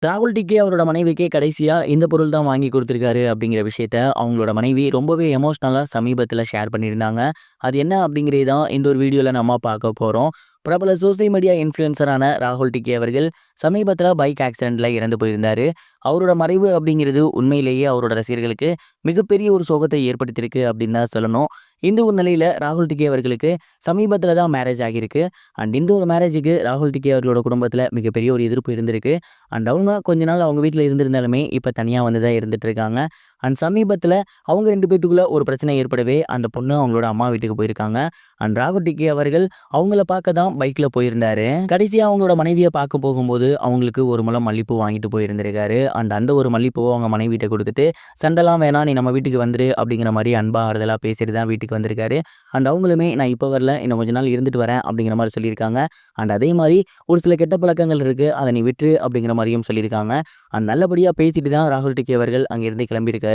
ராகுல் டிக்கே அவரோட மனைவிக்கே கடைசியா இந்த பொருள் தான் வாங்கி குடுத்துருக்காரு அப்படிங்கிற விஷயத்த அவங்களோட மனைவி ரொம்பவே எமோஷனலா சமீபத்தில ஷேர் பண்ணியிருந்தாங்க. அது என்ன அப்படிங்கிறது தான் இந்த ஒரு வீடியோல நம்ம பார்க்க போறோம். பிரபல சோசியல் மீடியா இன்ஃப்ளூயன்சரான ராகுல் டிக்கே அவர்கள் சமீபத்தில பைக் ஆக்சிடென்ட்ல இறந்து போயிருந்தாரு. அவரோட மறைவு அப்படிங்கிறது உண்மையிலேயே அவரோட ரசிகர்களுக்கு மிகப்பெரிய ஒரு சோகத்தை ஏற்படுத்தியிருக்கு அப்படின்னு தான் சொல்லணும். இந்த ஒரு நிலையில ராகுல் டிக்கே அவர்களுக்கு சமீபத்தில தான் மேரேஜ் ஆகியிருக்கு. அண்ட் இந்த ஒரு மேரேஜுக்கு ராகுல் டிக்கே அவர்களோட குடும்பத்தில மிகப்பெரிய ஒரு எதிர்ப்பு இருந்திருக்கு. அண்ட் அவங்க கொஞ்ச நாள் அவங்க வீட்ல இருந்திருந்தாலுமே, இப்ப தனியா வந்து தான் இருந்துட்டு இருக்காங்க. அண்ட் சமீபத்தில அவங்க 2 பேத்துக்குள்ள ஒரு பிரச்சனை ஏற்படவே, அந்த பொண்ணு அவங்களோட அம்மா வீட்டுக்கு போயிருக்காங்க. அண்ட் ராகுல் டிக்கே அவர்கள் அவங்கள பார்க்க தான் பைக்ல போயிருந்தாரு. கடைசியா அவங்களோட மனைவிய பார்க்க போகும்போது, அவங்களுக்கு ஒரு முழம் மல்லிப்பூ வாங்கிட்டு போயிருந்திருக்காரு. அண்ட் அந்த ஒரு மல்லிப்பூவ அவங்க மனைவிட்ட குடுத்துட்டு, "சண்டைலாம் வேணாம், நீ நம்ம வீட்டுக்கு வந்துரு" அப்படிங்கிற மாரி அன்பா ஆறுதலா பேசிட்டு தான் வீட்டுக்கு வந்திருக்காரு. அண்ட் அவங்களுமே, "நான் இப்ப வரல, இன்னும் கொஞ்ச நாள் இருந்துட்டு வரேன்" அப்படிங்கிற மாரி சொல்லியிருக்காங்க. அண்ட் அதே மாரி ஒரு சில கெட்ட பழக்கங்கள் இருக்கு, அத நீ விட்டுரு அப்படிங்கிற மாரியும் சொல்லியிருக்காங்க. அண்ட் நல்லபடியா பேசிட்டு தான் ராகுல் டிக்கே அவர்கள் அங்கிருந்து கிளம்பியிருக்காரு.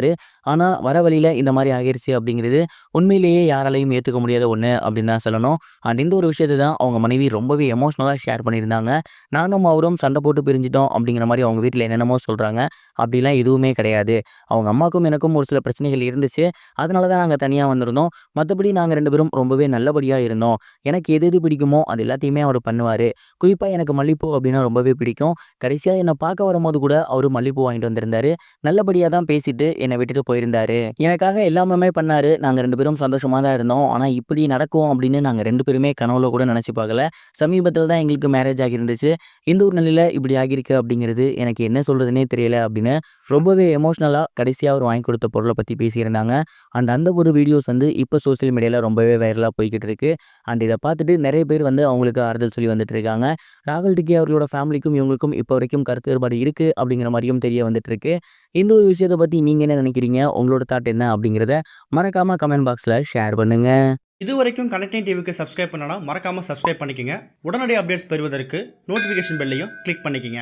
ஆனா வர வழியில இந்த மாரி ஆகிருச்சு அப்படிங்கிறது உண்மையிலேயே யாராலயும் ஏத்துக்க முடியாத ஒண்ணு அப்படின்னு தான் சொல்லணும். அண்ட் இந்த ஒரு விஷயத்த தான் அவங்க மனைவி ரொம்பவே எமோஷனலா ஷேர் பண்ணியிருந்தாங்க. நானும் அவரும் சண்டை போட்டு பிரிஞ்சுட்டோம் அப்படிங்கிற மாரி அவங்க வீட்ல என்னென்னமோ சொல்றாங்க. அப்படிலாம் எதுவுமே கிடையாது. அவங்க அம்மாக்கும் எனக்கும் ஒரு சில பிரச்சனைகள் இருந்துச்சு. அதனால தான் நாங்க தனியா வந்திருந்தோம். மத்தபடி நாங்க 2 பேரும் ரொம்பவே நல்லபடியா இருந்தோம். எனக்கு எது எது பிடிக்குமோ அது எல்லாத்தையுமே அவரு பண்ணுவாரு. குறிப்பா எனக்கு மல்லிப்பூ அப்படின்னா ரொம்பவே பிடிக்கும். கடைசியா என்ன பார்க்க வரும்போது கூட அவரு மல்லிப்பூ வாங்கிட்டு வந்திருந்தாரு. நல்லபடியா தான் பேசிட்டு என்ன விட்டுட்டு போயிருந்தாரு. எனக்காக எல்லாமுமே பண்ணாரு. நாங்க 2 பேரும் சந்தோஷமா தான் இருந்தோம். ஆனா இப்படி நடக்கும் அப்படின்னு நாங்க 2 பேருமே கனவுல கூட நினைச்சு பார்க்கல. சமீபத்தில தான் எங்களுக்கு மேரேஜ் ஆகியிருந்துச்சு. இந்த ஒரு நிலையில இப்படி ஆகியிருக்கு அப்படிங்கிறது எனக்கு என்ன சொல்றதுன்னே தெரியல அப்படின்னு ரொம்பவே எமோஷனலா கடைசியா அவர் வாங்கி கொடுத்த பொருள பத்தி பேசியிருந்தாங்க. அண்ட் அந்த ஒரு வீடியோஸ் வந்து இப்ப சோசியல் மீடியால ரொம்பவே வைரலா போய்க்கிட்டு இருக்கு. அண்ட் இத பார்த்துட்டு நெறைய பேர் வந்து அவங்களுக்கு ஆறுதல் சொல்லி வந்துட்டு இருக்காங்க. ராகுல் டிக்கே அவர்களோட ஃபேமிலிக்கும் இவங்களுக்கும் இப்போ வரைக்கும் கருத்து வேறுபாடு இருக்கு அப்படிங்கிற மாரியும் தெரிய வந்துட்டு இருக்கு. இந்த ஒரு விஷயத்த பத்தி நீங்க என்ன நினைக்கிறீங்க? உங்களோட தாட் என்ன அப்படிங்கிறத மறக்காம கமெண்ட் பாக்ஸ்ல ஷேர் பண்ணுங்க. இதுவரைக்கும் கனெக்டிங் டிவிக்கு சப்ஸ்கிரைப் பண்ணனா மறக்காம சப்ஸ்கிரைப் பண்ணிக்கங்க. உடனடி அப்டேட்ஸ் பெறுவதற்கு நோட்டிஃபிகேஷன் பெல்லையும் கிளிக் பண்ணிக்கங்க.